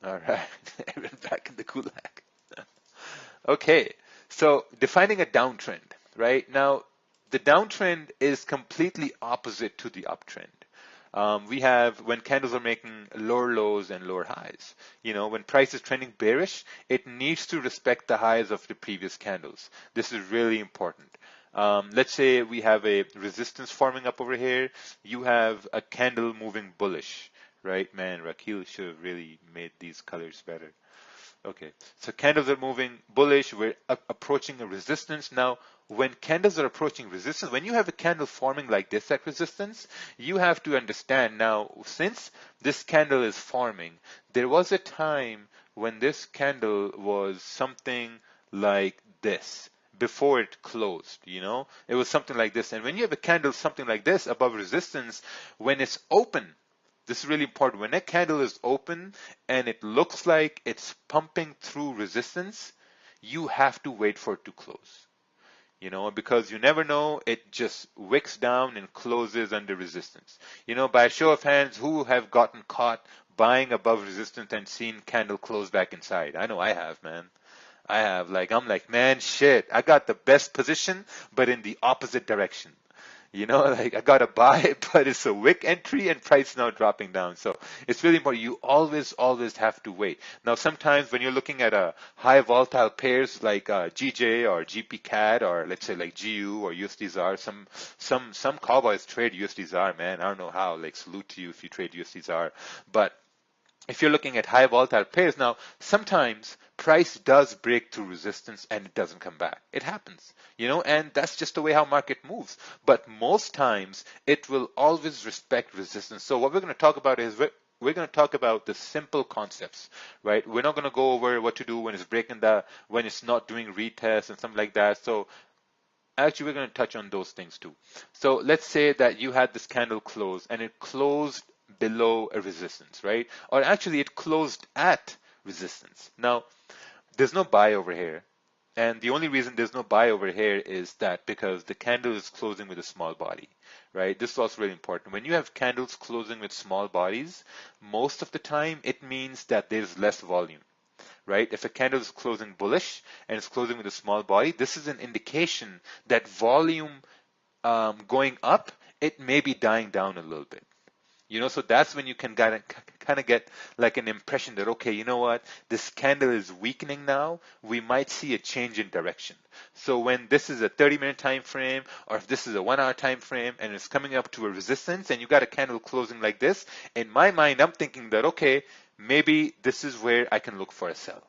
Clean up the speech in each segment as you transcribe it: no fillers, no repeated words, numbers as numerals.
All right. Everyone back in the gulag. Okay. So defining a downtrend, right? Now, the downtrend is completely opposite to the uptrend. We have when candles are making lower lows and lower highs. When price is trending bearish, it needs to respect the highs of the previous candles. This is really important. Let's say we have a resistance forming up over here. You have a candle moving bullish, right? Man, Rakil should have really made these colors better. Okay, so candles are moving bullish. We're approaching a resistance. Now, when candles are approaching resistance, when you have a candle forming like this at resistance, you have to understand now, since this candle is forming, there was a time when this candle was something like this before it closed, It was something like this. And when you have a candle something like this above resistance, when it's open, this is really important. When a candle is open and it looks like it's pumping through resistance, you have to wait for it to close. Because you never know, it just wicks down and closes under resistance. By a show of hands, who have gotten caught buying above resistance and seen candle close back inside? I know I have, man. I have. I'm like, man, shit, I got the best position, but in the opposite direction. I got to buy it, but it's a wick entry and price now dropping down. So it's really important. You always have to wait. Now, sometimes when you're looking at a high volatile pairs like GJ or GP or let's say like GU or USD some cowboys trade USD, man. I don't know how. Salute to you if you trade USD, but if you're looking at high volatile pairs, now sometimes price does break through resistance and it doesn't come back. It happens, and that's just the way how market moves. But most times it will always respect resistance. So what we're going to talk about is we're going to talk about the simple concepts, right? We're not going to go over what to do when it's breaking when it's not doing retests and something like that. So actually, we're going to touch on those things too. So let's say that you had this candle close and it closed below a resistance, right? Or actually it closed at resistance. Now, there's no buy over here. And the only reason there's no buy over here is that because the candle is closing with a small body, right? This is also really important. When you have candles closing with small bodies, most of the time it means that there's less volume, right? If a candle is closing bullish and it's closing with a small body, this is an indication that volume going up, it may be dying down a little bit. So that's when you can kind of get like an impression that, okay, you know what, this candle is weakening now, we might see a change in direction. So when this is a 30-minute time frame, or if this is a 1-hour time frame and it's coming up to a resistance and you got a candle closing like this, in my mind, I'm thinking that, okay, maybe this is where I can look for a sell.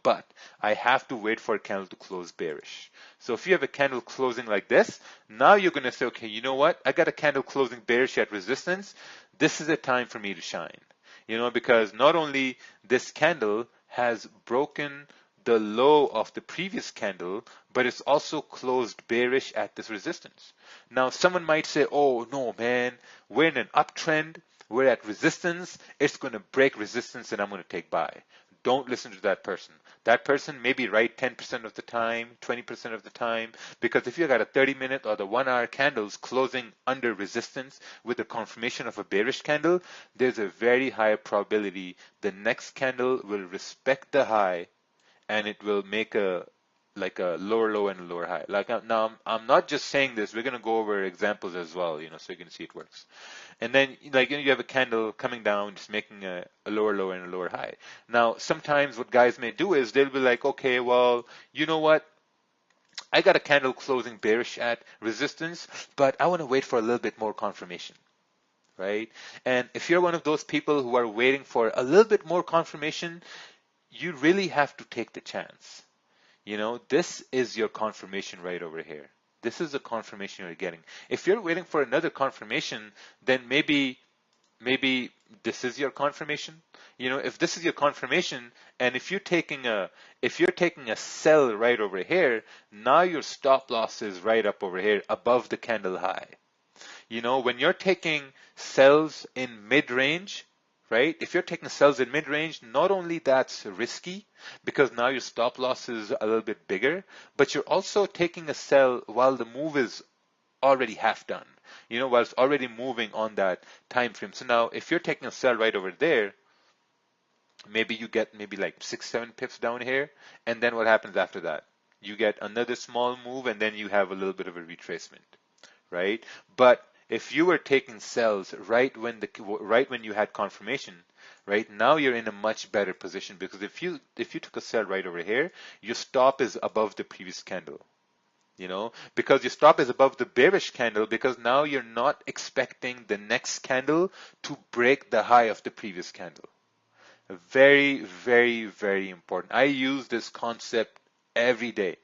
But I have to wait for a candle to close bearish. So if you have a candle closing like this, now you're going to say, okay, you know what? I got a candle closing bearish at resistance. This is a time for me to shine. Because not only this candle has broken the low of the previous candle, but it's also closed bearish at this resistance. Now, someone might say, oh, no, man, we're in an uptrend. We're at resistance. It's going to break resistance and I'm going to take buy. Don't listen to that person. That person may be right 10% of the time, 20% of the time, because if you got a 30-minute or the 1-hour candles closing under resistance with the confirmation of a bearish candle, there's a very high probability the next candle will respect the high and it will make a lower low and a lower high. Now, I'm not just saying this. We're going to go over examples as well, so you can see it works. And then, you have a candle coming down, just making a lower low and a lower high. Now, sometimes what guys may do is they'll be like, okay, well, you know what? I got a candle closing bearish at resistance, but I want to wait for a little bit more confirmation, right? And if you're one of those people who are waiting for a little bit more confirmation, you really have to take the chance. This is your confirmation right over here. This is the confirmation you're getting. If you're waiting for another confirmation, then maybe this is your confirmation. If this is your confirmation, and if you're taking a sell right over here, now your stop loss is right up over here above the candle high. When you're taking sells in mid-range, right? If you're taking sells in mid-range, not only that's risky because now your stop loss is a little bit bigger, but you're also taking a sell while the move is already half done, while it's already moving on that time frame. So now if you're taking a sell right over there, maybe you get maybe like 6, 7 pips down here, and then what happens after that? You get another small move, and then you have a little bit of a retracement, right? But if you were taking sells right when you had confirmation, right now you're in a much better position, because if you took a sell right over here, your stop is above the previous candle. Because your stop is above the bearish candle, because now you're not expecting the next candle to break the high of the previous candle. Very, very, very important. I use this concept every day.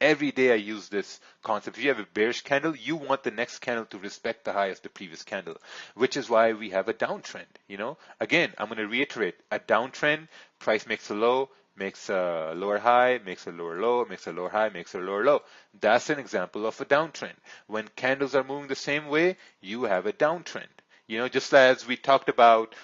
Every day I use this concept. If you have a bearish candle, you want the next candle to respect the high of the previous candle, which is why we have a downtrend. Again, I'm going to reiterate, a downtrend, price makes a low, makes a lower high, makes a lower low, makes a lower high, makes a lower low. That's an example of a downtrend. When candles are moving the same way, you have a downtrend. Just as we talked about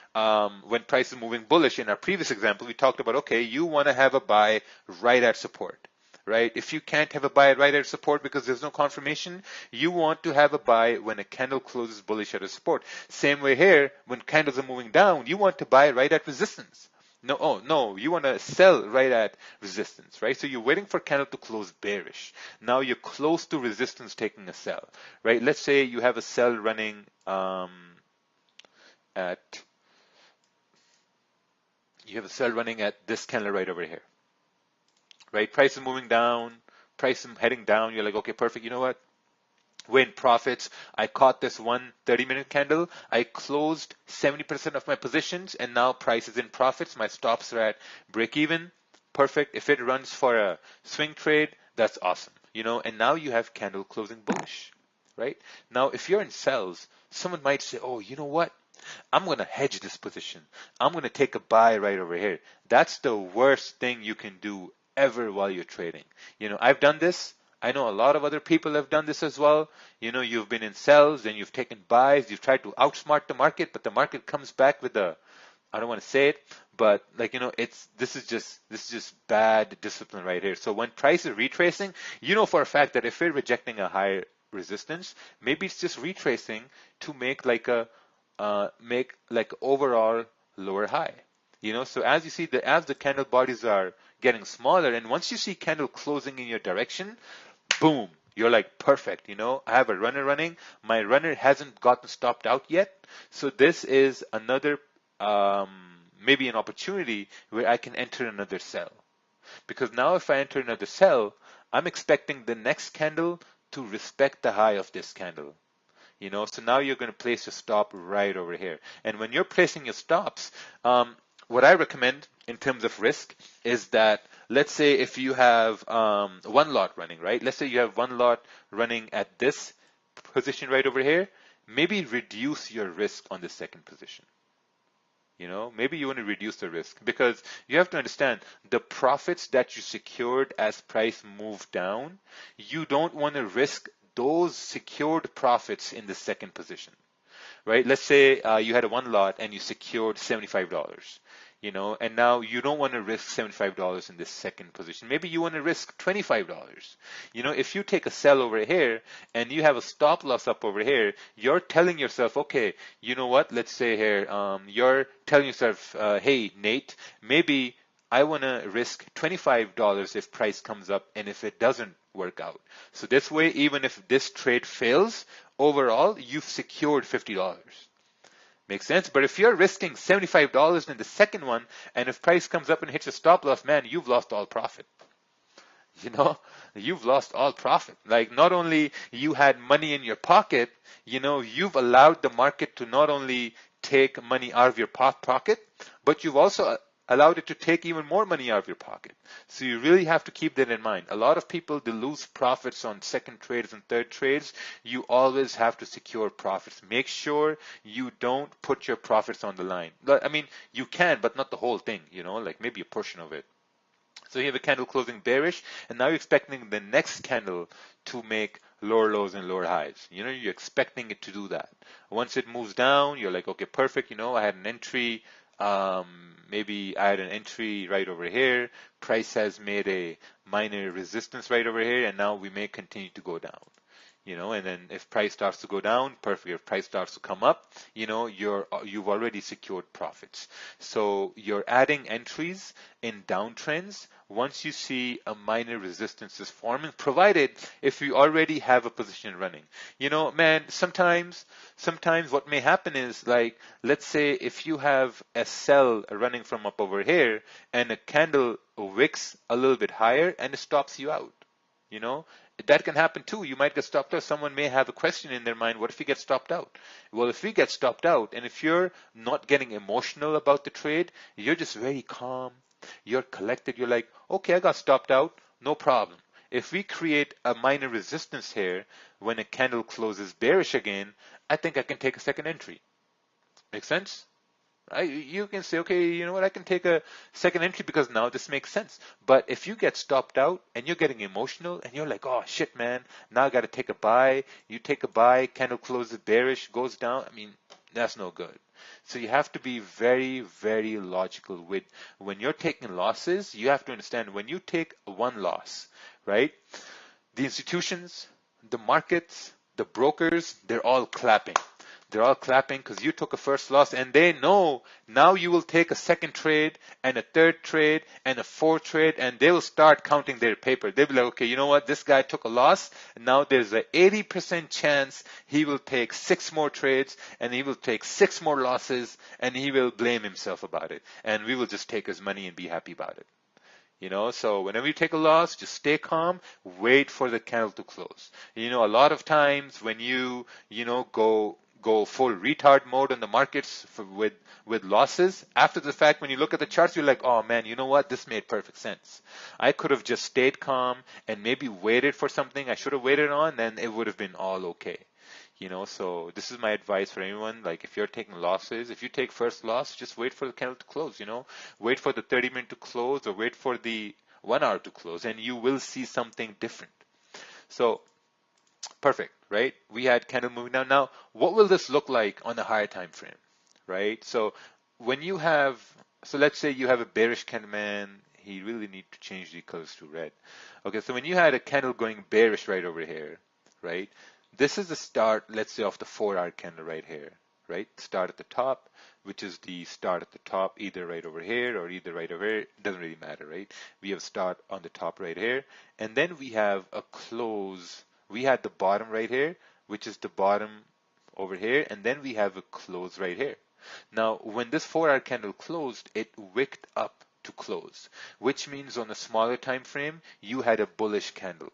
when price is moving bullish in our previous example, we talked about, okay, you want to have a buy right at support, right? If you can't have a buy right at support because there's no confirmation, you want to have a buy when a candle closes bullish at a support. Same way here, when candles are moving down, you want to buy right at resistance. No, you want to sell right at resistance, right? So you're waiting for candle to close bearish. Now you're close to resistance taking a sell, right? Let's say you have a sell running at this candle right over here, right? Price is moving down, price is heading down. You're like, okay, perfect. You know what? We're in profits. I caught this 30-minute candle. I closed 70% of my positions, and now price is in profits. My stops are at break even. Perfect. If it runs for a swing trade, that's awesome. And now you have candle closing bullish, right? Now, if you're in sells, someone might say, oh, you know what? I'm going to hedge this position. I'm going to take a buy right over here. That's the worst thing you can do ever while you're trading. I've done this. I know a lot of other people have done this as well. You've been in sells and you've taken buys. You've tried to outsmart the market, but the market comes back with I don't want to say it, but this is just bad discipline right here. So when price is retracing, for a fact that if we're rejecting a higher resistance, maybe it's just retracing to make overall lower high. So as you see, as the candle bodies are getting smaller, and once you see candle closing in your direction, boom, you're like, perfect. I have a runner running. My runner hasn't gotten stopped out yet. So this is another, maybe an opportunity where I can enter another sell. Because now if I enter another sell, I'm expecting the next candle to respect the high of this candle. So now you're going to place your stop right over here. And when you're placing your stops, what I recommend in terms of risk is that, let's say if you have one lot running, right? Let's say you have one lot running at this position right over here. Maybe reduce your risk on the second position. Maybe you want to reduce the risk, because you have to understand the profits that you secured as price moved down, you don't want to risk those secured profits in the second position, right? Let's say you had a one lot and you secured $75, and now you don't want to risk $75 in this second position. Maybe you want to risk $25. If you take a sell over here and you have a stop loss up over here, you're telling yourself, okay, you know what? Let's say here, you're telling yourself, hey, Nate, maybe I want to risk $25 if price comes up and if it doesn't work out. So this way, even if this trade fails, overall, you've secured $50. Makes sense? But if you're risking $75 in the second one, and if price comes up and hits a stop loss, man, you've lost all profit. You've lost all profit. Like, not only you had money in your pocket, you've allowed the market to not only take money out of your pocket, but you've also allowed it to take even more money out of your pocket. So you really have to keep that in mind. A lot of people, they lose profits on second trades and third trades. You always have to secure profits. Make sure you don't put your profits on the line. I mean, you can, but not the whole thing, like maybe a portion of it. So you have a candle closing bearish, and now you're expecting the next candle to make lower lows and lower highs. You're expecting it to do that. Once it moves down, you're like, okay, perfect. I had an entry. Maybe I had an entry right over here. Price has made a minor resistance right over here, and now we may continue to go down. And then if price starts to go down, perfect. If price starts to come up, you've already secured profits. So you're adding entries in downtrends once you see a minor resistance is forming, provided if you already have a position running. Man, sometimes what may happen is, like, let's say if you have a sell running from up over here and a candle wicks a little bit higher and it stops you out. You know, that can happen too. You might get stopped out. Someone may have a question in their mind, what if you get stopped out? Well, if we get stopped out, and if you're not getting emotional about the trade, you're just very calm, you're collected, you're like, okay, I got stopped out, no problem. If we create a minor resistance here, when a candle closes bearish again, I think I can take a second entry. Make sense? You can say, okay, you know what, I can take a second entry because now this makes sense. But if you get stopped out and you're getting emotional and you're like, oh shit, man, now I got to take a buy. You take a buy, candle closes bearish, goes down. I mean, that's no good. So you have to be very, very logical with when you're taking losses. You have to understand when you take one loss, right? The institutions, the markets, the brokers, they're all clapping. They're all clapping because you took a first loss and they know now you will take a second trade and a third trade and a fourth trade, and they will start counting their paper. They'll be like, okay, you know what? This guy took a loss. And now there's an 80% chance he will take 6 more trades and he will take 6 more losses and he will blame himself about it. And we will just take his money and be happy about it. So whenever you take a loss, just stay calm, wait for the candle to close. A lot of times when go full retard mode in the markets with losses, after the fact, when you look at the charts, you're like, oh man, you know what? This made perfect sense. I could have just stayed calm and maybe waited for something I should have waited on, then it would have been all okay. So this is my advice for anyone. Like, if you're taking losses, if you take first loss, just wait for the candle to close, wait for the 30-minute to close or wait for the 1 hour to close, and you will see something different. So perfect, right? We had candle moving down. Now, what will this look like on a higher time frame, right? So let's say you have a bearish candle, man. He really need to change the colors to red. Okay, so when you had a candle going bearish right over here, right? This is the start, let's say, of the 4-hour candle right here, right? Start at the top, which is the start at the top, either right over here or either right over here. It doesn't really matter, right? We have start on the top right here, and then we have a close. We had the bottom right here, which is the bottom over here, and then we have a close right here. Now, when this 4-hour candle closed, it wicked up to close, which means on a smaller time frame, you had a bullish candle,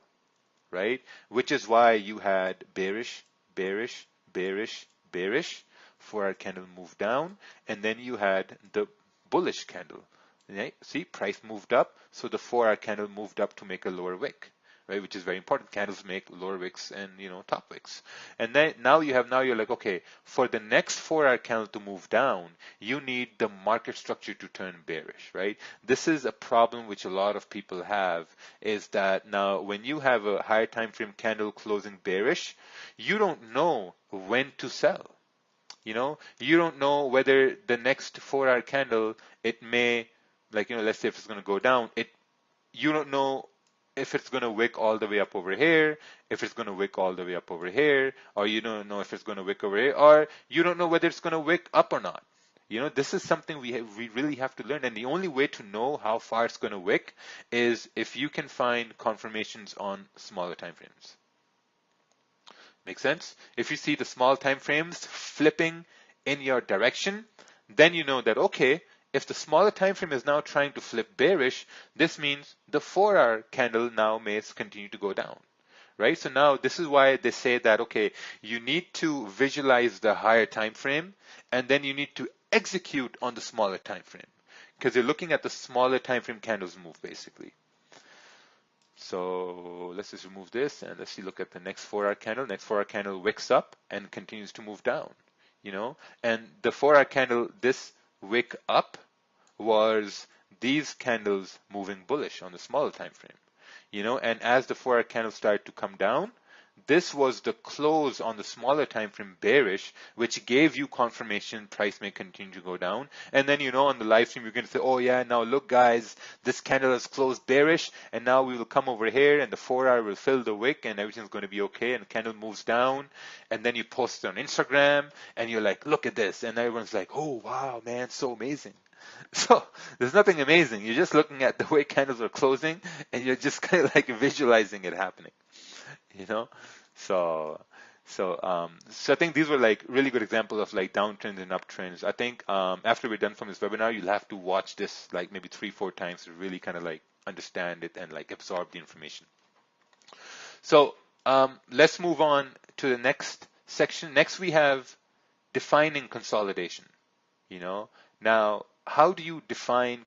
right? Which is why you had bearish, bearish, bearish, bearish, 4-hour candle moved down, and then you had the bullish candle. Right? See, price moved up, so the 4-hour candle moved up to make a lower wick, right? Which is very important. Candles make lower wicks and top wicks. And then now you're like, okay, for the next 4-hour candle to move down, you need the market structure to turn bearish, right? This is a problem which a lot of people have, is that now when you have a higher time frame candle closing bearish, you don't know when to sell. You don't know whether the next 4-hour candle, it may, let's say if it's going to go down, you don't know if it's going to wick all the way up over here, if it's going to wick all the way up over here, or you don't know if it's going to wick over here, or you don't know whether it's going to wick up or not. This is something we really have to learn, and the only way to know how far it's going to wick is if you can find confirmations on smaller time frames. Make sense? If you see the small time frames flipping in your direction, then you know that, okay, if the smaller time frame is now trying to flip bearish, this means the 4-hour candle now may continue to go down, right? So now this is why they say that, okay, you need to visualize the higher time frame, and then you need to execute on the smaller time frame, because you're looking at the smaller time frame candles move, basically. So let's just remove this, and let's look at the next 4-hour candle. Next 4-hour candle wicks up and continues to move down, and the 4-hour candle, this wick up was these candles moving bullish on the smaller time frame, and as the 4-hour candle started to come down, this was the close on the smaller time frame bearish, which gave you confirmation price may continue to go down. And then, on the live stream, you're going to say, oh yeah, now look guys, this candle has closed bearish, and now we will come over here and the 4-hour will fill the wick and everything's going to be okay, and the candle moves down. And then you post it on Instagram and you're like, look at this. And everyone's like, oh wow, man, so amazing. So there's nothing amazing. You're just looking at the way candles are closing and you're just kind of like visualizing it happening, So I think these were like really good examples of like downtrends and uptrends. I think after we're done from this webinar, you'll have to watch this like maybe 3-4 times to really kind of like understand it and like absorb the information. So let's move on to the next section. Next we have defining consolidation. Now, how do you define